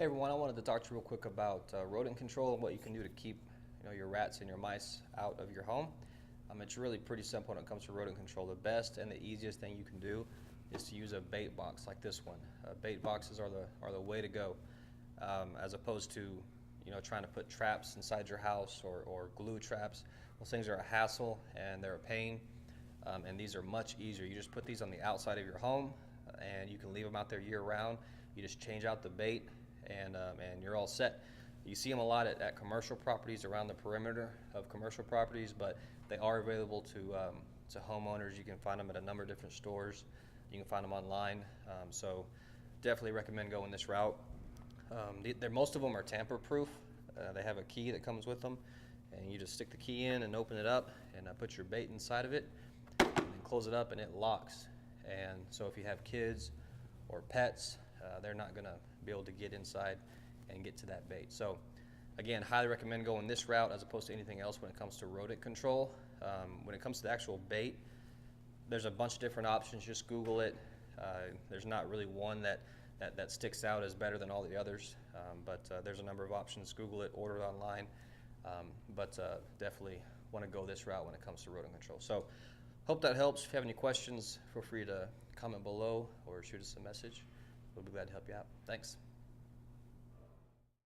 Hey everyone, I wanted to talk to you real quick about rodent control and what you can do to keep your rats and your mice out of your home. It's really pretty simple when it comes to rodent control. The best and the easiest thing you can do is to use a bait box like this one. Bait boxes are the way to go, as opposed to trying to put traps inside your house or glue traps. Those things are a hassle and they're a pain, and these are much easier. You just put these on the outside of your home, and you can leave them out there year round. You just change out the bait, and you're all set. You see them a lot at commercial properties, around the perimeter of commercial properties, but they are available to homeowners. You can find them at a number of different stores. You can find them online. So definitely recommend going this route. Most of them are tamper-proof. They have a key that comes with them, and you just stick the key in and open it up and put your bait inside of it, and then close it up and it locks. And so if you have kids or pets, they're not going to be able to get inside and get to that bait. So again, highly recommend going this route as opposed to anything else when it comes to rodent control. When it comes to the actual bait, there's a bunch of different options. Just Google it. There's not really one that sticks out as better than all the others, but there's a number of options. Google it, order it online, but definitely want to go this route when it comes to rodent control. So hope that helps. If you have any questions, feel free to comment below or shoot us a message. We'll be glad to help you out. Thanks.